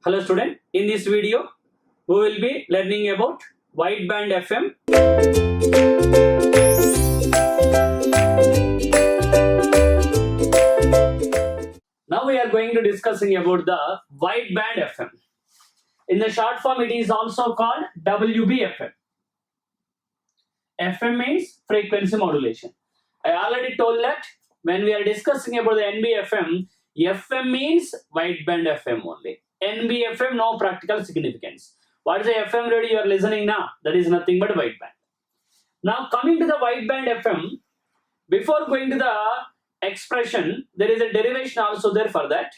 Hello student, in this video we will be learning about wide band FM. Now we are going to discussing about the wide band FM. In the short form it is also called WBFM. FM means frequency modulation. I already told that when we are discussing about the NBFM, FM means wide band FM only. NBFM, no practical significance. What is the FM radio you are listening now? That is nothing but wide band. Now coming to the wide band FM, before going to the expression, there is a derivation also there for that.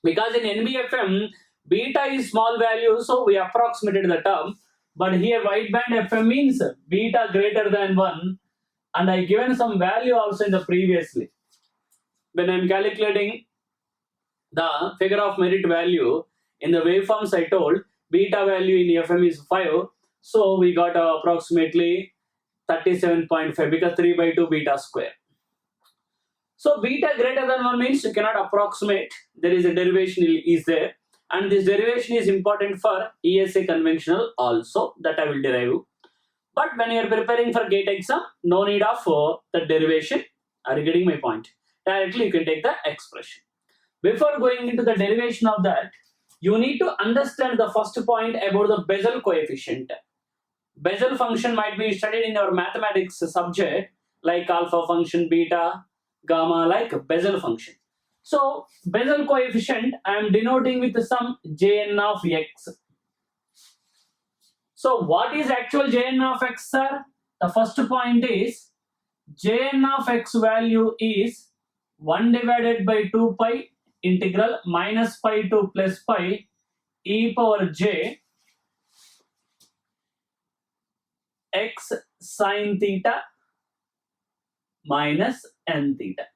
Because in NBFM, beta is small value, so we approximated the term. But here wide band FM means beta greater than 1. And I given some value also in the previously. When I am calculating the figure of merit value in the waveforms, I told beta value in FM is 5. So we got approximately 37.5 because 3 by 2 beta square. So beta greater than 1 means you cannot approximate. There is a derivation is there. And this derivation is important for ESA conventional also, that I will derive. But when you are preparing for GATE exam, no need of the derivation. Are you getting my point? Directly you can take the expression. Before going into the derivation of that, you need to understand the first point about the Bessel coefficient. Bessel function might be studied in your mathematics subject like alpha function, beta, gamma, like Bessel function. So Bessel coefficient I am denoting with some Jn of x. So what is actual Jn of x, sir? The first point is Jn of x value is 1 divided by 2 pi integral minus pi to plus pi e power j x sine theta minus n theta.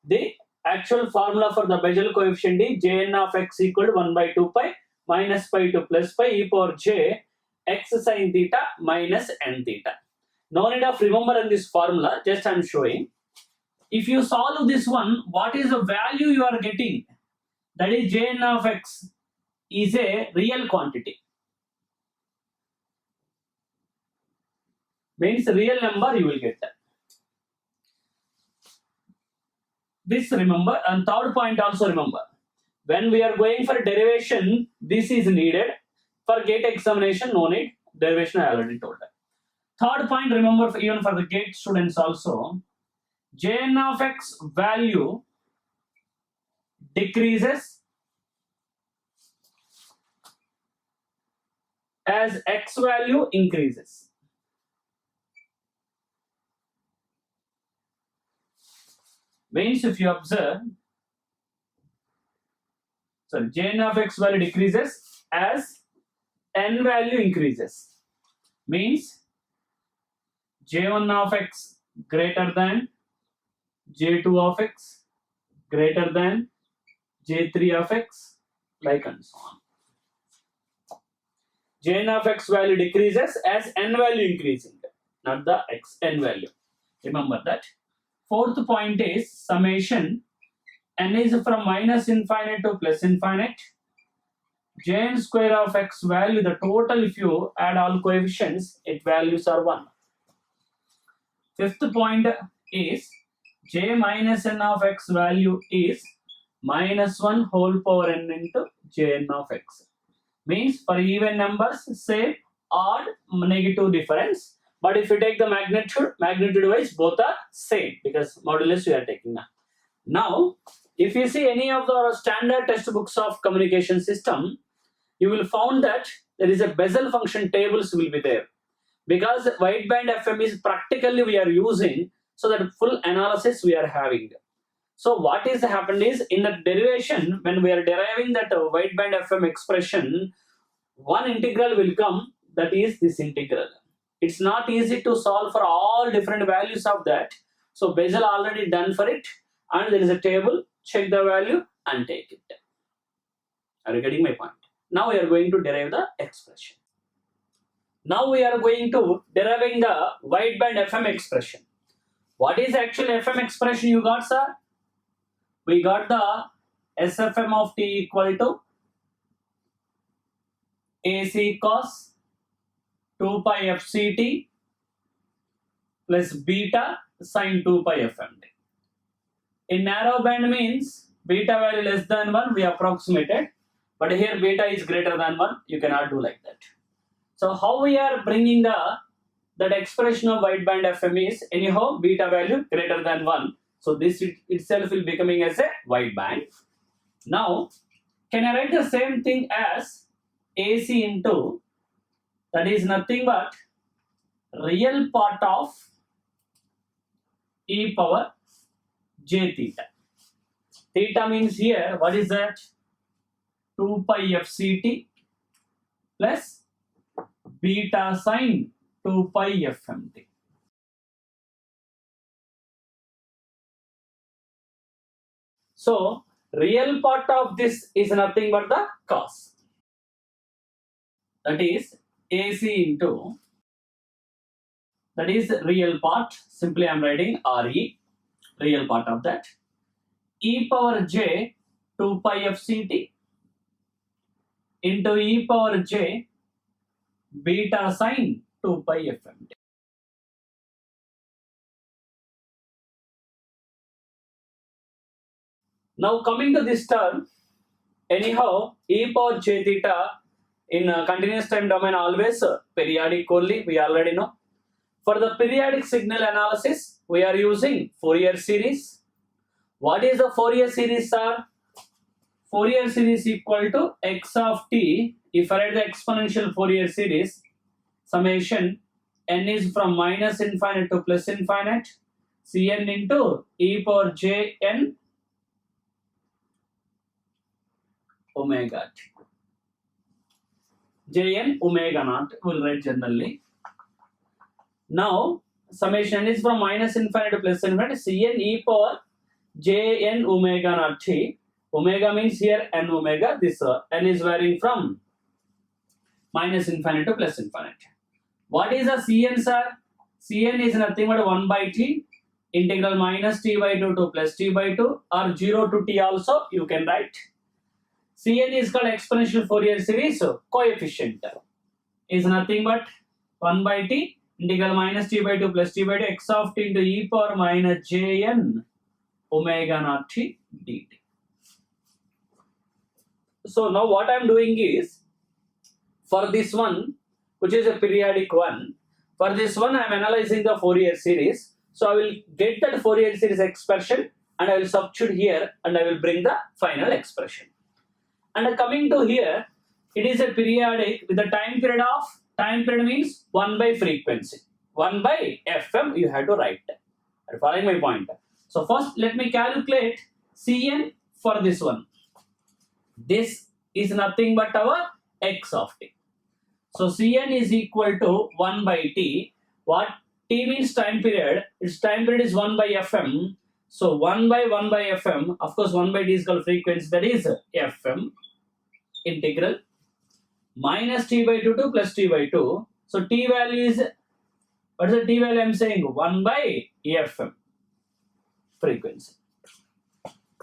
The actual formula for the Bessel coefficient is Jn of x equal to 1 by 2 pi minus pi to plus pi e power j x sine theta minus n theta. No need of remembering this formula, just I am showing. If you solve this one, what is the value you are getting? That is Jn of x is a real quantity. Means real number you will get that. This remember, and third point also remember. When we are going for derivation, this is needed. For GATE examination, no need. Derivation I already told that. Third point, remember even for the GATE students also, Jn of x value decreases as x value increases. Means if you observe, sorry, Jn of x value decreases as n value increases. Means J1 of x greater than J2 of x greater than J3 of x, like and so on. Jn of x value decreases as n value increasing, not the x n value. Remember that. Fourth point is summation. N is from minus infinite to plus infinite. Jn square of x value, the total if you add all coefficients, its values are 1. Fifth point is j minus n of x value is minus 1 whole power n into Jn of x. Means for even numbers, same, odd, negative difference. But if you take the magnitude wise, both are same because modulus we are taking now. Now, if you see any of the standard textbooks of communication system, you will find that there is a Bessel function tables will be there. Because wide band FM is practically we are using, so that full analysis we are having. So what is happened is in the derivation, when we are deriving that wide band FM expression, one integral will come, that is this integral. It's not easy to solve for all different values of that. So Bessel already done for it, and there is a table, check the value and take it. Are you getting my point? Now we are going to derive the expression. Now we are going to deriving the wide band FM expression. What is actual FM expression you got, sir? we got the SFM of t equal to AC cos 2 pi FCT plus beta sin 2 pi FMT. In narrow band means beta value less than 1, we approximated, but here beta is greater than 1, you cannot do like that. So how we are bringing that expression of wide band FM is anyhow beta value greater than 1. So this itself will becoming as a wide band. Now, can I write the same thing as AC into, that is nothing but real part of e power j theta. Theta means here, what is that? 2 pi FCT plus beta sin 2 pi FMT. So, real part of this is nothing but the cos. That is AC into, that is real part, simply I am writing RE, real part of that, e power j 2 pi FCT into e power j beta sin 2 pi FMT. Now coming to this term, anyhow e power j theta in continuous time domain always periodic only, we already know. For the periodic signal analysis, we are using Fourier series. What is the Fourier series, sir? Fourier series equal to x of t. If I write the exponential Fourier series, summation n is from minus infinite to plus infinite, Cn into e power j n omega t. Jn omega naught, we'll write generally. Now, summation is from minus infinite to plus infinite, Cn e power jn omega naught t. Omega means here n omega, this n is varying from minus infinite to plus infinite. What is the Cn, sir? Cn is nothing but 1 by t, integral minus t by 2 to plus t by 2, or 0 to t also you can write. Cn is called exponential Fourier series, so coefficient is nothing but 1 by t, integral minus t by 2 plus t by 2 x of t into e power minus jn omega naught t dt. So now what I am doing is, for this one, which is a periodic one, for this one I am analyzing the Fourier series. So I will get that Fourier series expression and I will substitute here and I will bring the final expression. And coming to here, it is a periodic with the time period means 1 by frequency. 1 by FM you have to write. Are you following my point? So first let me calculate Cn for this one. This is nothing but our x of t. So Cn is equal to 1 by t. What t means time period. Its time period is 1 by Fm. So 1 by Fm. Of course 1 by t is called frequency. That is Fm integral minus t by 2 to plus t by 2. So t value is, what is the t value I am saying? 1 by Fm frequency.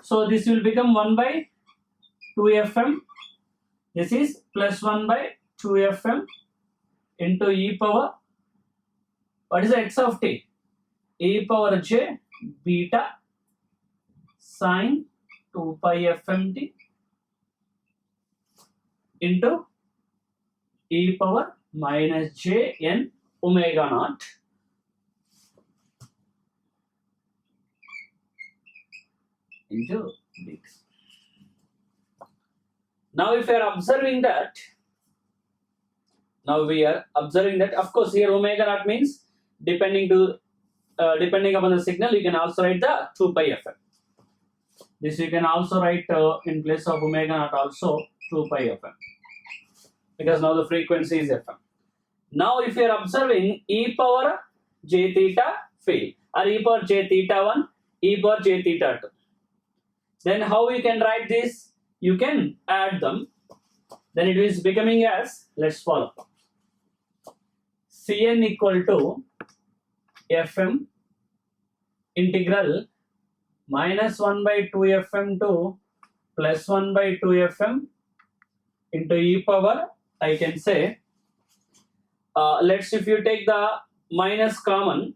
So this will become 1 by 2Fm. This is plus 1 by 2Fm into e power, what is the x of t? E power j beta sin 2 pi FMT into e power minus j n omega naught into beta. Now if you are observing that, of course here omega naught means depending upon the signal, you can also write the 2 pi Fm. This you can also write in place of omega naught also 2 pi Fm, because now the frequency is Fm. Now if you are observing e power j theta field, or e power j theta 1, e power j theta 2, then how you can write this? You can add them, then it is becoming as, let's follow. Cn equal to Fm integral minus 1 by 2 fm to plus 1 by 2 fm into e power, I can say, if you take the minus common,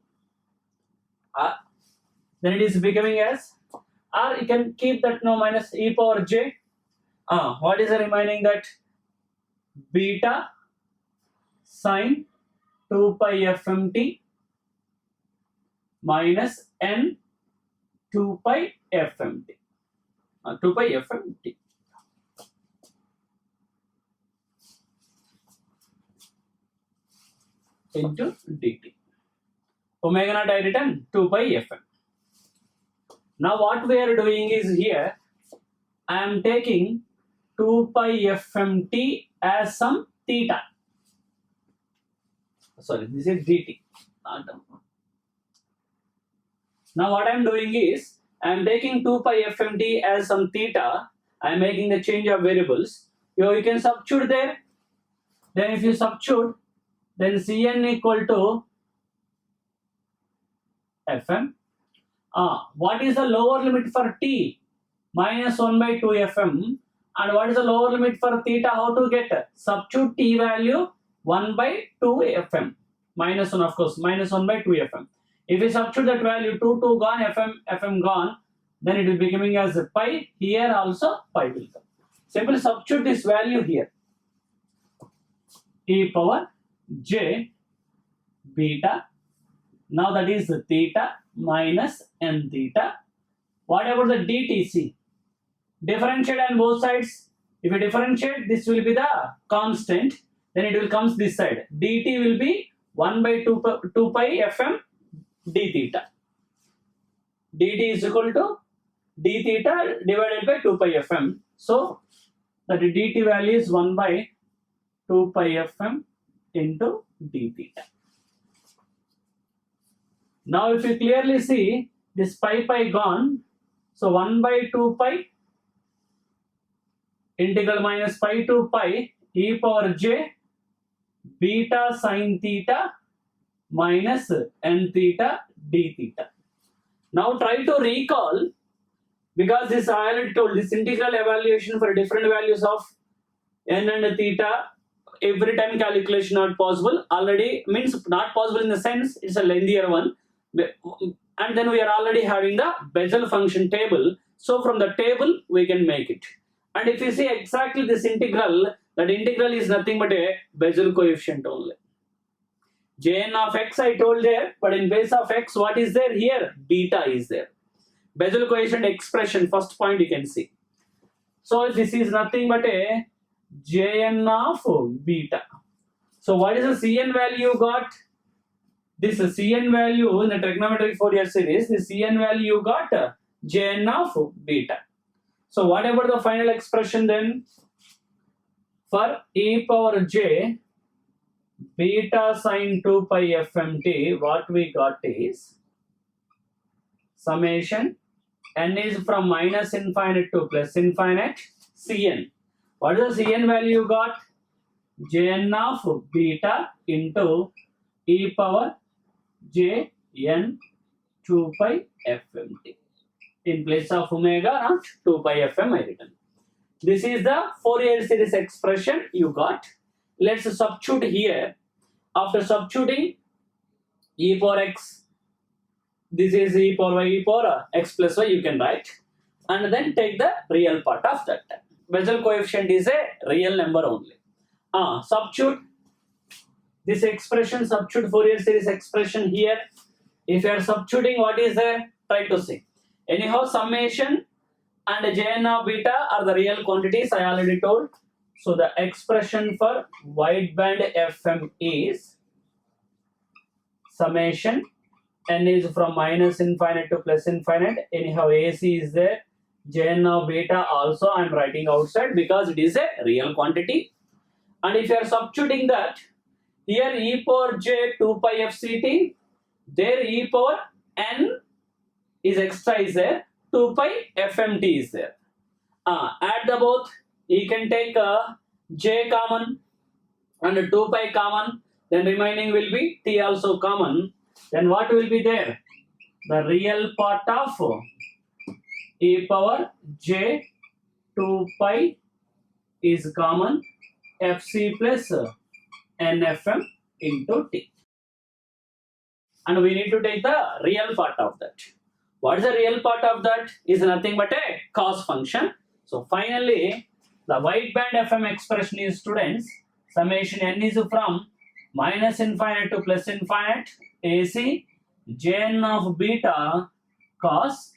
then it is becoming as, or you can keep that no minus e power j. What is the remaining? That beta sine 2 pi fmt minus n 2 pi fmt. 2 pi fmt. Into dt. Omega naught I written 2 pi fm. Now what we are doing is here, I am taking 2 pi fmt as some theta. Sorry, this is dt. Now what I am doing is, I am taking 2 pi fmt as some theta. I am making the change of variables. You can substitute there. Then if you substitute, then Cn equal to Fm. What is the lower limit for t? Minus 1 by 2 Fm. And what is the lower limit for theta? How to get? Substitute t value 1 by 2 Fm. Minus 1, of course, minus 1 by 2 Fm. If we substitute that value, 2 gone, Fm gone, then it is becoming as pi. Here also pi will come. Simply substitute this value here. E power j beta. Now that is theta minus n theta. What about the dtc? Differentiate on both sides. If you differentiate, this will be the constant. Then it will come this side. dt will be 1 by 2 pi fm d theta. dt is equal to d theta divided by 2 pi fm. So that dt value is 1 by 2 pi fm into d theta. Now if you clearly see, this pi gone, so 1 by 2 pi integral minus pi to pi e power j beta sine theta minus n theta d theta. Now try to recall, because this I already told, this integral evaluation for different values of n and theta, every time calculation not possible. Already means not possible in the sense it's a lengthier one. And then we are already having the Bessel function table. So from the table we can make it. And if you see exactly this integral, that integral is nothing but a Bessel coefficient only. Jn of x I told there, but in base of x, what is there here? Beta is there. Bessel coefficient expression, first point you can see. So this is nothing but a Jn of beta. So what is the Cn value you got? This Cn value in the trigonometric Fourier series, the Cn value you got Jn of beta. So what about the final expression then? For e power j beta sine 2 pi fmt, what we got is summation n is from minus infinite to plus infinite Cn. What is the Cn value you got? Jn of beta into e power j n 2 pi fmt. In place of omega not 2 pi fm I written. This is the Fourier series expression you got. Let's substitute here. After substituting e power x, this is e power y, e power x plus y you can write, and then take the real part of that. Bessel coefficient is a real number only. Substitute this expression, substitute Fourier series expression here. If you are substituting, what is there? Try to see. Anyhow, summation and Jn of beta are the real quantities I already told. So the expression for wide band FM is summation n is from minus infinite to plus infinite. Anyhow, AC is there. Jn of beta also I am writing outside because it is a real quantity. And if you are substituting that, here e power j 2 pi fct, there e power n is extra is there, 2 pi fmt is there. Add the both, you can take j common and 2 pi common, then remaining will be t also common. Then what will be there? The real part of e power j 2 pi is common, fc plus nfm into t. And we need to take the real part of that. What is the real part of that? Is nothing but a cos function. So finally, the wide band FM expression is, students, summation n is from minus infinite to plus infinite AC jn of beta cos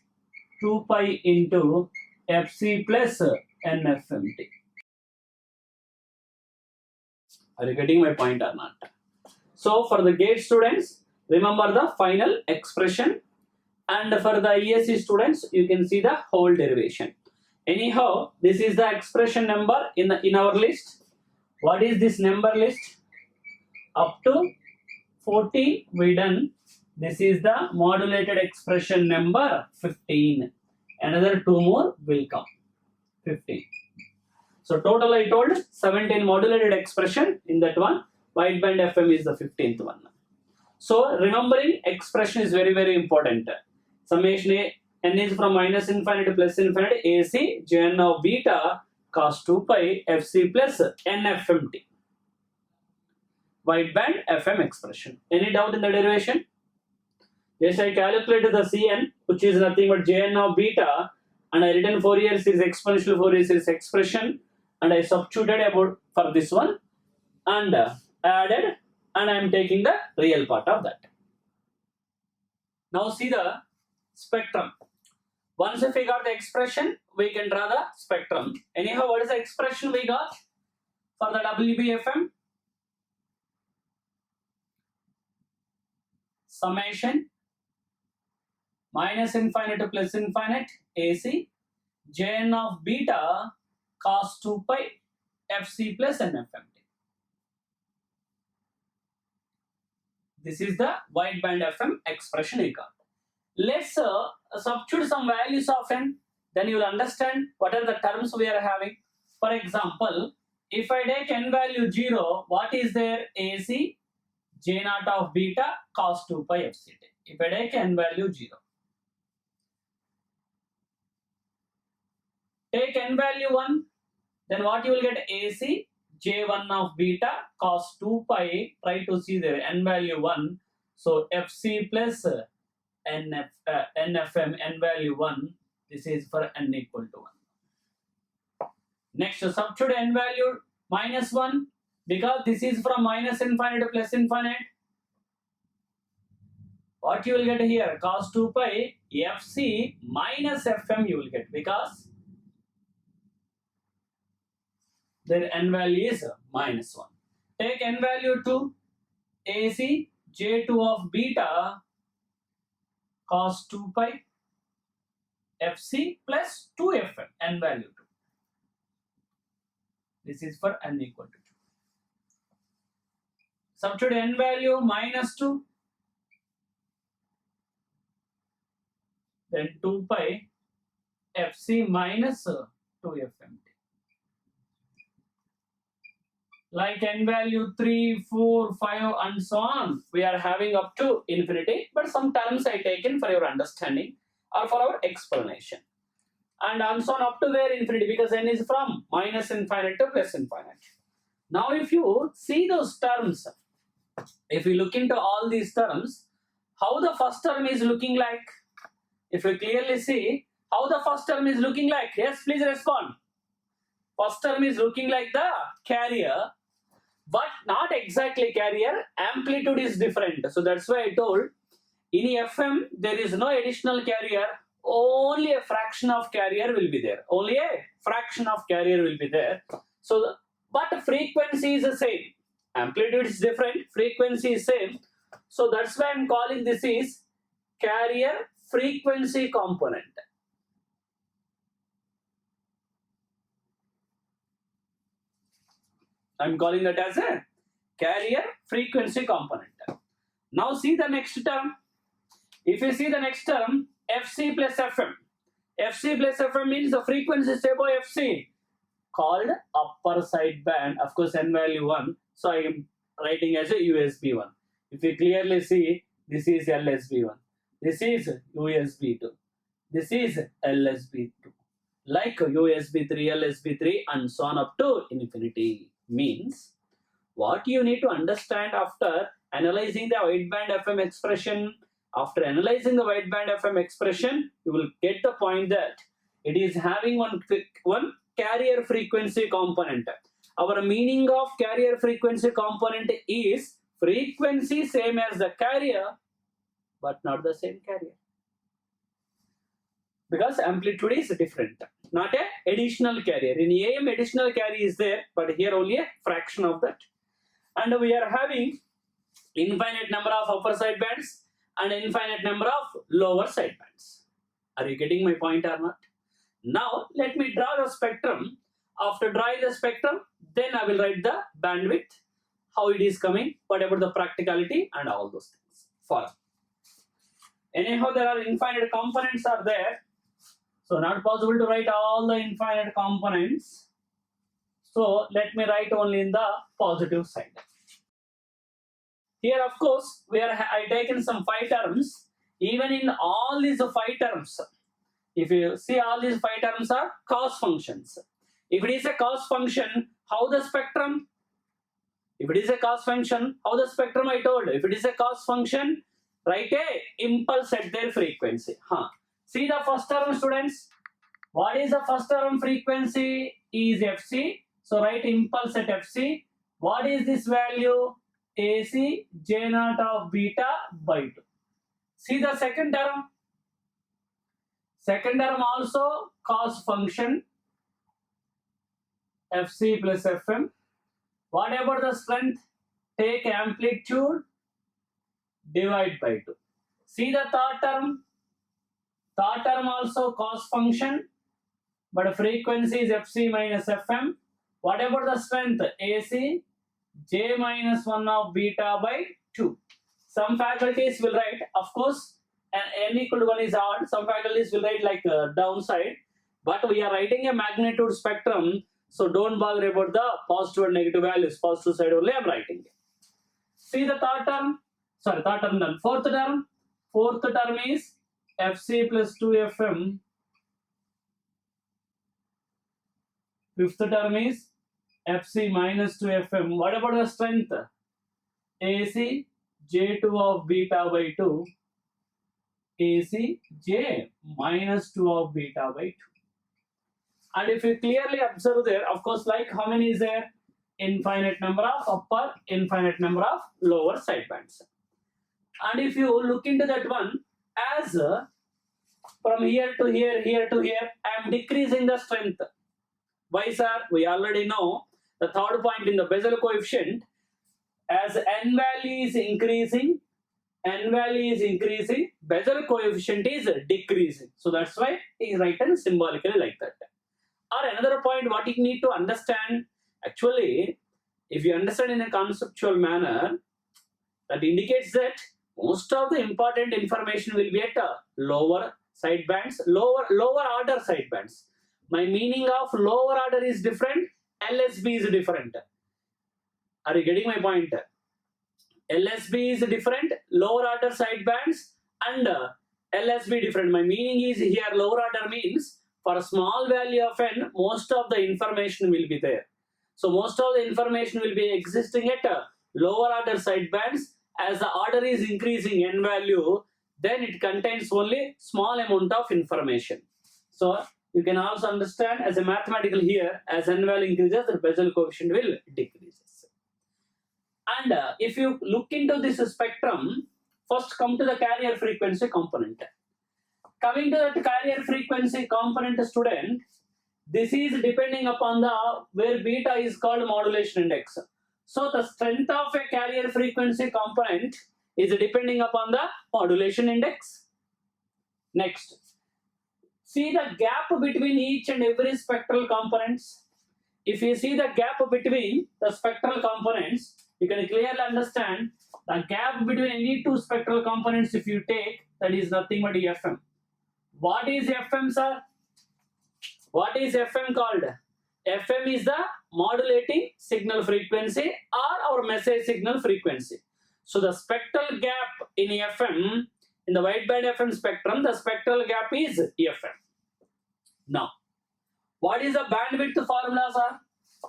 2 pi into fc plus nfmt. Are you getting my point or not? So for the gate students, remember the final expression, and for the ESC students, you can see the whole derivation. Anyhow, this is the expression number in our list. What is this number list? Up to 14 we done. This is the modulated expression number 15. Another 2 more will come. 15. So total I told 17 modulated expression in that one. Wide band FM is the 15th one. So remembering expression is very, very important. Summation n is from minus infinite to plus infinite AC jn of beta cos 2 pi fc plus nfmt. Wide band FM expression. Any doubt in the derivation? Yes, I calculated the Cn, which is nothing but jn of beta, and I written Fourier series exponential Fourier series expression, and I substituted about for this one and added, and I am taking the real part of that. Now see the spectrum. Once if we got the expression, we can draw the spectrum. Anyhow, what is the expression we got for the WBFM? Summation minus infinite to plus infinite AC jn of beta cos 2 pi fc plus nfmt. This is the wide band FM expression we got. Let's substitute some values of n, then you will understand what are the terms we are having. For example, if I take n value 0, what is there? AC j naught of beta cos 2 pi fc. If I take n value 0, take n value 1, then what you will get? AC j1 of beta cos 2 pi, try to see there, n value 1, so fc plus nfm, n value 1, this is for n equal to 1. Next, substitute n value minus 1, because this is from minus infinite to plus infinite. What you will get here? Cos 2 pi fc minus fm you will get, because their n value is minus 1. Take n value 2, AC j2 of beta cos 2 pi fc plus 2fm, n value 2. This is for n equal to 2. Substitute n value minus 2, then 2 pi fc minus 2fmt. Like n value 3, 4, 5 and so on, we are having up to infinity, but some terms I taken for your understanding or for our explanation. And so on up to where infinity, because n is from minus infinite to plus infinite. Now if you see those terms, if you look into all these terms, how the first term is looking like? If you clearly see how the first term is looking like, yes, please respond. First term is looking like the carrier, but not exactly carrier, amplitude is different. So that's why I told, in FM, there is no additional carrier, only a fraction of carrier will be there. Only a fraction of carrier will be there. So, but frequency is the same. Amplitude is different, frequency is same. So that's why I'm calling this is carrier frequency component. I'm calling that as a carrier frequency component. Now see the next term. If you see the next term, FC plus FM. FC plus FM means the frequency is above FC, called upper side band. Of course, n value 1. So I am writing as a USB 1. If you clearly see, this is LSB 1. This is USB 2. This is LSB2. Like USB3, LSB3 and so on up to infinity. Means what you need to understand after analyzing the wideband FM expression, after analyzing the wideband FM expression, you will get the point that it is having one carrier frequency component. Our meaning of carrier frequency component is frequency same as the carrier, but not the same carrier. Because amplitude is different, not a additional carrier. In AM, additional carrier is there, but here only a fraction of that. And we are having infinite number of upper sidebands and infinite number of lower sidebands. Are you getting my point or not? Now, let me draw the spectrum. After drawing the spectrum, then I will write the bandwidth, how it is coming, what about the practicality and all those things. Follow. Anyhow, there are infinite components are there. So, not possible to write all the infinite components. So, let me write only in the positive side. Here, of course, I taken some 5 terms. Even in all these 5 terms, if you see, all these 5 terms are cos functions. If it is a cos function, how the spectrum? If it is a cos function, how the spectrum I told? If it is a cos function, write a impulse at their frequency. See the first term, students. What is the first term frequency? Is FC. So write impulse at FC. What is this value? AC J0 of beta by 2. See the second term. Second term also cos function. FC plus FM. What about the strength? Take amplitude, divide by 2. See the third term. Third term also cos function, but frequency is FC minus FM. What about the strength? AC, J minus 1 of beta by 2. Some faculties will write, of course, and n equal to 1 is odd. Some faculties will write like downside, but we are writing a magnitude spectrum, so don't bother about the positive and negative values. Positive side only I am writing. See the third term. Sorry, third term done. Fourth term. Fourth term is FC plus 2FM. Fifth term is FC minus 2FM. What about the strength? AC J2 of beta by 2. AC J minus 2 of beta by 2. And if you clearly observe there, of course, like how many is there? Infinite number of upper, infinite number of lower sidebands. And if you look into that one, as from here to here, here to here, I am decreasing the strength. Why, sir? We already know the third point in the Bessel coefficient, as n value is increasing, Bessel coefficient is decreasing. So that's why it is written symbolically like that. Or another point, what you need to understand, actually, if you understand in a conceptual manner, that indicates that most of the important information will be at lower sidebands, lower order sidebands. My meaning of lower order is different, LSB is different. Are you getting my point? LSB is different, lower order sidebands, and LSB different. My meaning is here lower order means for a small value of n, most of the information will be there. So most of the information will be existing at lower order sidebands. As the order is increasing n value, then it contains only small amount of information. So you can also understand as a mathematical here, as n value increases, the Bessel coefficient will decreases. And if you look into this spectrum, first come to the carrier frequency component. Coming to the carrier frequency component, student, this is depending upon the where beta is called modulation index. So the strength of a carrier frequency component is depending upon the modulation index. Next, see the gap between each and every spectral components. If you see the gap between the spectral components, you can clearly understand the gap between any two spectral components. If you take, that is nothing but FM. What is FM, sir? What is FM called? FM is the modulating signal frequency or our message signal frequency. So the spectral gap in FM In the wideband FM spectrum, the spectral gap is FM. Now, what is the bandwidth formula, sir?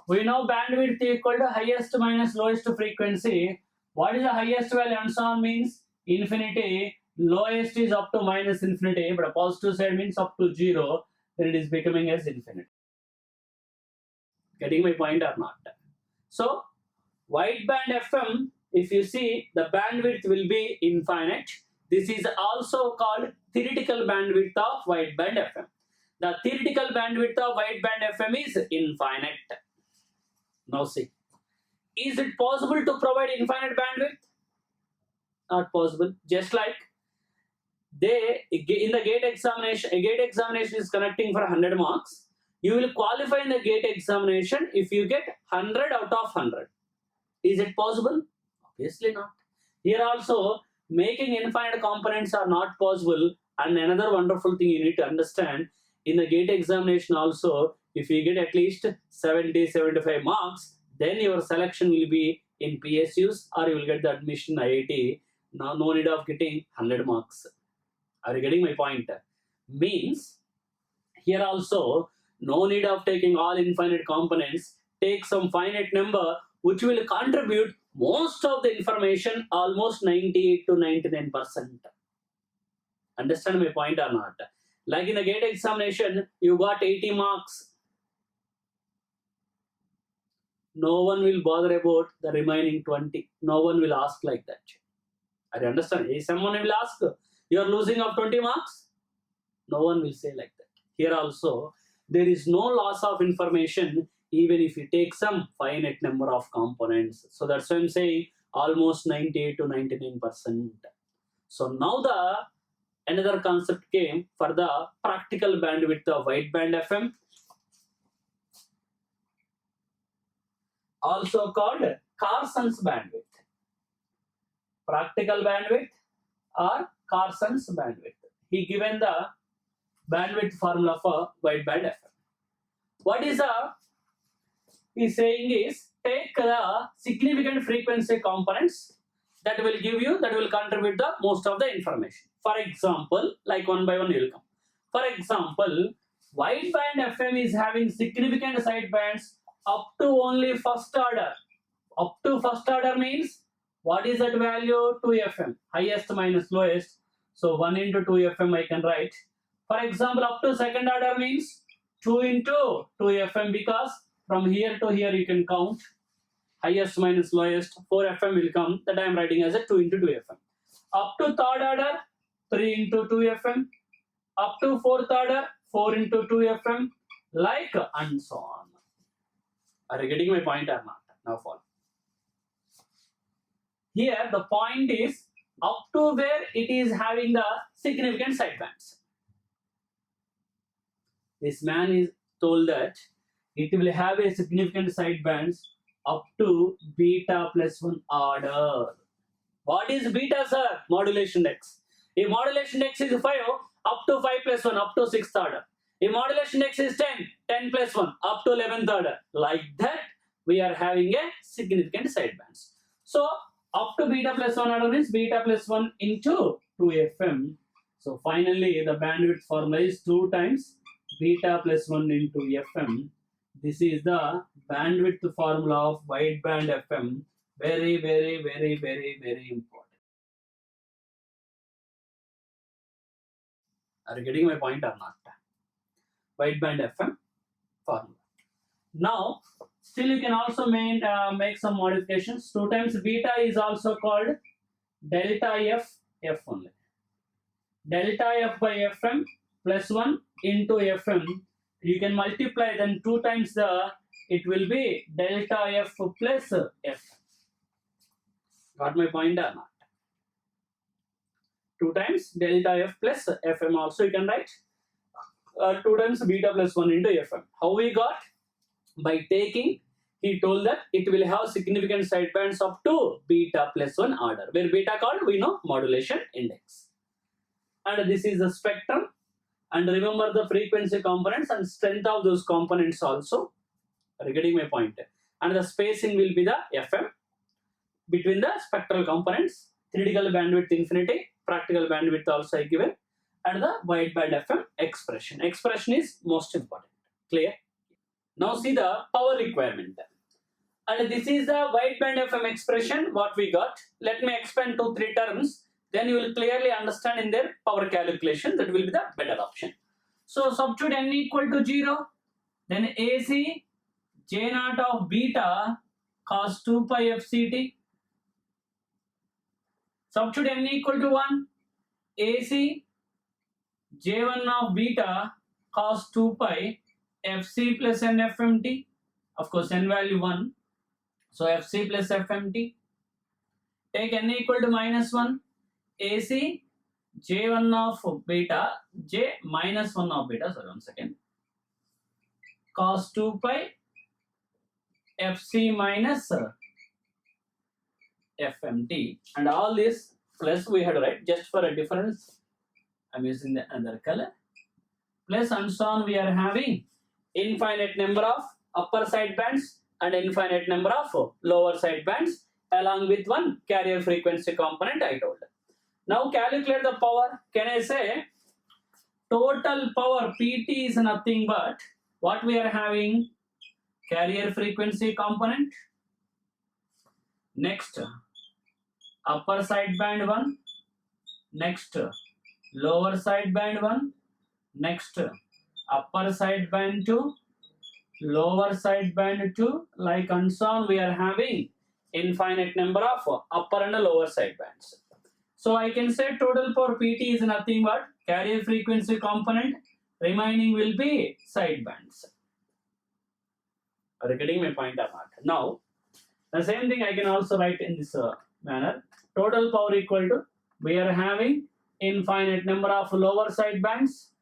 We know bandwidth equal to highest minus lowest frequency. What is the highest value and so on means infinity, lowest is up to minus infinity, but a positive side means up to 0, then it is becoming as infinity. Getting my point or not? So, wideband FM, if you see, the bandwidth will be infinite. This is also called theoretical bandwidth of wideband FM. The theoretical bandwidth of wideband FM is infinite. Now see, is it possible to provide infinite bandwidth? Not possible. Just like in the gate examination, a gate examination is conducting for 100 marks. You will qualify in the gate examination if you get 100 out of 100. Is it possible? Obviously not. Here also, making infinite components are not possible. And another wonderful thing you need to understand, in the gate examination also, if you get at least 70-75 marks, then your selection will be in PSUs or you will get the admission IIT. Now no need of getting 100 marks. Are you getting my point? Means here also no need of taking all infinite components. Take some finite number which will contribute most of the information, almost 98 to 99%. Understand my point or not? Like in the gate examination, you got 80 marks. No one will bother about the remaining 20. No one will ask like that. Are you understand? If someone will ask, you are losing of 20 marks? No one will say like that. Here also, there is no loss of information even if you take some finite number of components. So that's why I'm saying almost 98 to 99%. So now another concept came for the practical bandwidth of wideband FM, also called Carson's bandwidth. Practical bandwidth or Carson's bandwidth. He given the bandwidth formula for wideband FM. What is he's saying is, take the significant frequency components that will contribute the most of the information. For example, like one by one you will come. For example, wideband FM is having significant sidebands up to only first order. Up to first order means, what is that value? 2 FM, highest minus lowest. So 1 into 2 FM I can write. For example, up to second order means 2 into 2 FM, because from here to here you can count highest minus lowest. 4 FM will come, that I am writing as a 2 into 2 FM. Up to third order, 3 into 2 FM. Up to fourth order, 4 into 2 FM, like and so on. Are you getting my point or not? Now follow. Here the point is up to where it is having the significant sidebands. This man is told that it will have a significant sidebands up to beta plus 1 order. What is beta, sir? Modulation index. If modulation index is 5, up to 5 plus 1, up to 6th order. If modulation index is 10, 10 plus 1, up to 11th order. Like that, we are having a significant sidebands. So, up to beta plus 1 order means beta plus 1 into 2 FM. So, finally, the bandwidth formula is 2 times beta plus 1 into FM. This is the bandwidth formula of wideband FM. Very, very, very, very, very important. Are you getting my point or not? Wideband FM formula. Now, still you can also make some modifications. 2 times beta is also called delta F only. Delta F by FM plus 1 into FM. You can multiply, then 2 times it will be delta F plus F. Got my point or not? 2 times delta F plus FM also you can write. 2 times beta plus 1 into FM. How we got? By taking, he told that it will have significant sidebands up to beta plus 1 order. Where beta called, we know, modulation index. And this is the spectrum. And remember the frequency components and strength of those components also. Are you getting my point? And the spacing will be the FM between the spectral components. Theoretical bandwidth infinity, practical bandwidth also I given, and the wide band FM expression. Expression is most important. Clear? Now see the power requirement. And this is the wide band FM expression what we got. Let me explain 2-3 terms. Then you will clearly understand in their power calculation. That will be the better option. So substitute n equal to 0. Then AC J naught of beta cos 2 pi FCT. Substitute n equal to 1. AC J1 of beta cos 2 pi FC plus n FMT. Of course, n value 1. So FC plus FMT. Take n equal to -1. AC J1 of beta, J minus 1 of beta, sorry, 1 second. Cos 2 pi FC minus FMT. And all this plus we had to write just for a difference. I'm using the other color. Plus and so on, we are having infinite number of upper side bands and infinite number of lower side bands along with one carrier frequency component I told. Now calculate the power. Can I say total power PT is nothing but what we are having? Carrier frequency component. Next, upper side band 1. Next, lower side band 1. Next, upper side band 2. Lower side band 2. Like and so on, we are having infinite number of upper and lower side bands. So I can say total power PT is nothing but carrier frequency component. Remaining will be side bands. Are you getting my point or not? Now, the same thing I can also write in this manner. Total power equal to, we are having infinite number of lower side bands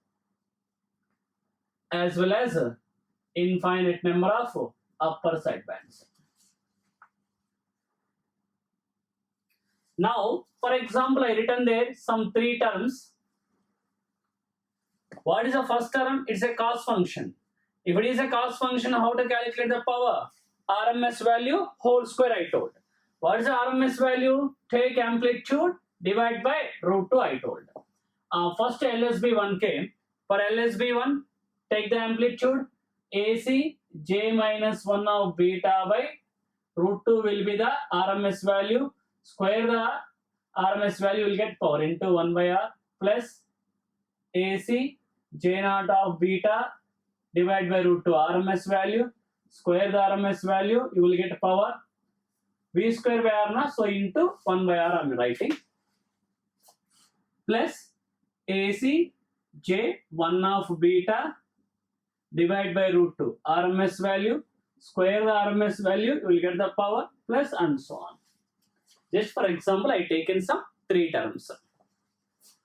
as well as infinite number of upper side bands. Now, for example, I written there some 3 terms. What is the first term? It's a cos function. If it is a cos function, how to calculate the power? RMS value whole square I told. What is the RMS value? Take amplitude divide by root 2 I told. First LSB1 came. For LSB1, take the amplitude. AC J minus 1 of beta by root 2 will be the RMS value. Square the RMS value, will get power into 1 by R plus AC J naught of beta divide by root 2 RMS value. Square the RMS value, you will get power V square by R na, so into 1 by R I am writing plus AC J 1 of beta divide by root 2 RMS value. Square the RMS value, you will get the power plus and so on. Just for example, I taken some 3 terms.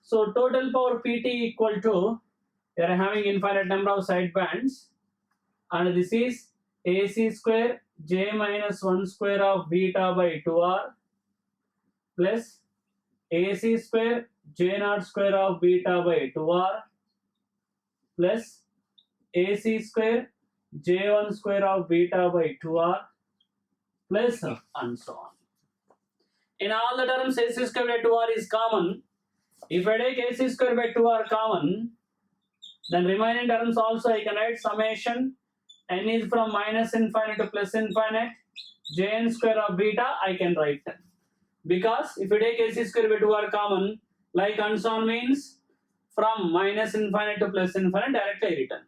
So total power PT equal to, we are having infinite number of side bands, and this is AC square J minus 1 square of beta by 2R plus AC square J naught square of beta by 2R plus AC square J1 square of beta by 2R plus and so on. In all the terms, AC square by 2R is common. If I take AC square by 2R common, then remaining terms also I can write summation. N is from minus infinite to plus infinite. Jn square of beta I can write. Because if you take AC square by 2R common, like and so on means from minus infinite to plus infinite directly written.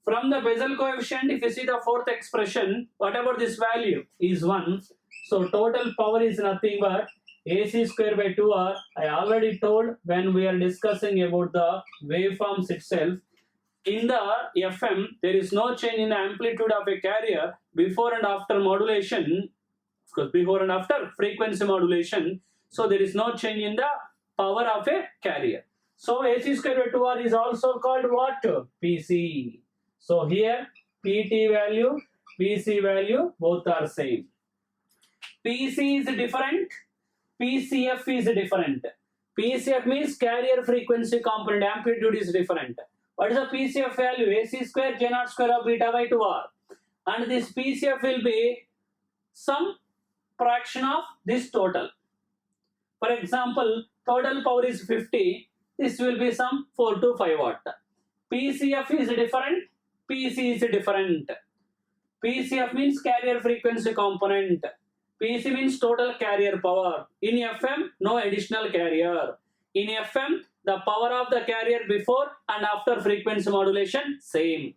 From the Bessel coefficient, if you see the fourth expression, whatever this value is 1. So total power is nothing but AC square by 2R. I already told when we are discussing about the waveforms itself. In the FM, there is no change in the amplitude of a carrier before and after modulation. Of course, before and after frequency modulation. So there is no change in the power of a carrier. So AC square by 2R is also called what? PC. So here PT value, PC value, both are same. PC is different, PCF is different. PCF means carrier frequency component, amplitude is different. What is the PCF value? AC square J naught square of beta by 2R. And this PCF will be some fraction of this total. For example, total power is 50, this will be some 4 to 5 watt. PCF is different, PC is different. PCF means carrier frequency component. PC means total carrier power. In FM, no additional carrier. In FM, the power of the carrier before and after frequency modulation, same.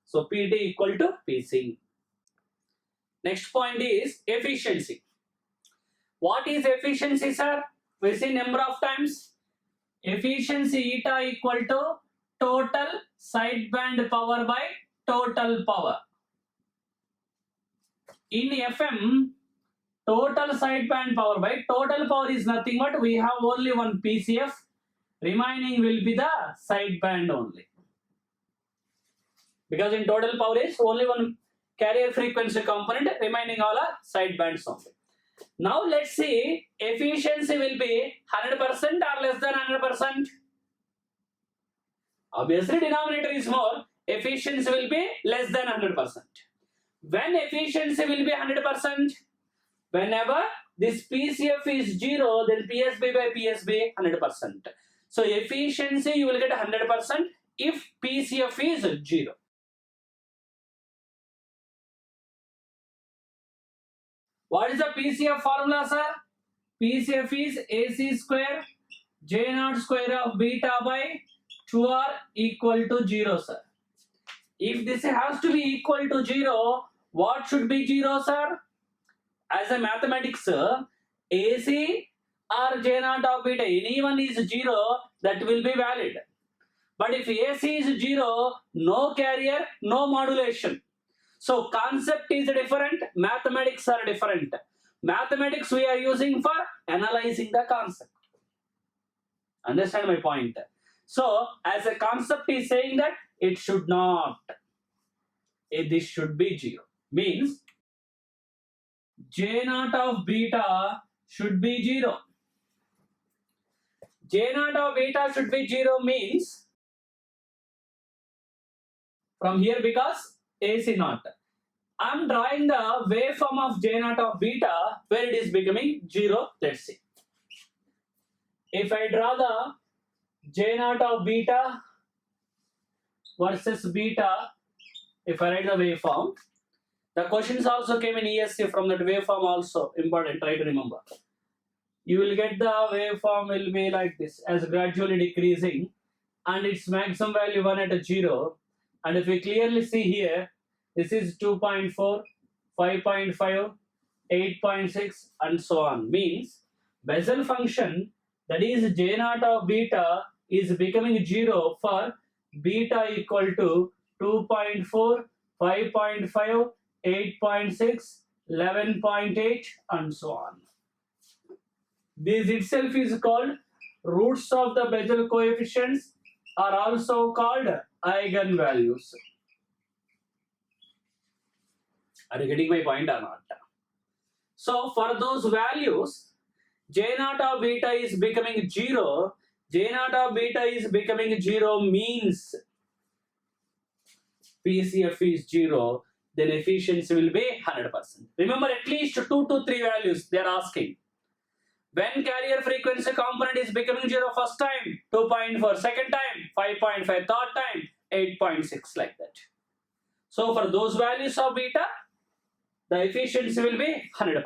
So PD equal to PC. Next point is efficiency. What is efficiency, sir? We see number of times. Efficiency eta equal to total sideband power by total power. In FM, total sideband power by total power is nothing but we have only one PCF. Remaining will be the sideband only. Because in total power is only one carrier frequency component, remaining all are sidebands only. Now let's see, efficiency will be 100% or less than 100%. Obviously denominator is more, efficiency will be less than 100%. When efficiency will be 100%, whenever this PCF is 0, then PSB by PSB 100%. So efficiency you will get 100% if PCF is 0. What is the PCF formula, sir? PCF is AC square J naught square of beta by 2R equal to 0, sir. If this has to be equal to 0, what should be 0, sir? As a mathematics, AC or J naught of beta, anyone is 0, that will be valid. But if AC is 0, no carrier, no modulation. So concept is different, mathematics are different. Mathematics we are using for analyzing the concept. Understand my point? So as a concept is saying that it should not. This should be 0. Means J naught of beta should be 0. J naught of beta should be 0 means from here because AC naught. I am drawing the waveform of J naught of beta where it is becoming 0. Let's see. If I draw the J naught of beta versus beta, if I write the waveform, the questions also came in ESC from that waveform also. Important, try to remember. You will get the waveform will be like this as gradually decreasing and its maximum value 1 at 0. And if we clearly see here, this is 2.4, 5.5, 8.6 and so on. Means Bessel function, that is J naught of beta, is becoming 0 for beta equal to 2.4, 5.5, 8.6, 11.8 and so on. This itself is called roots of the Bessel coefficients, are also called eigenvalues. Are you getting my point or not? So for those values, J naught of beta is becoming 0. J naught of beta is becoming 0 means PCF is 0. Then efficiency will be 100%. Remember at least 2 to 3 values they are asking. When carrier frequency component is becoming 0 first time, 2.4 second time, 5.5 third time, 8.6 like that. So for those values of beta, the efficiency will be 100%.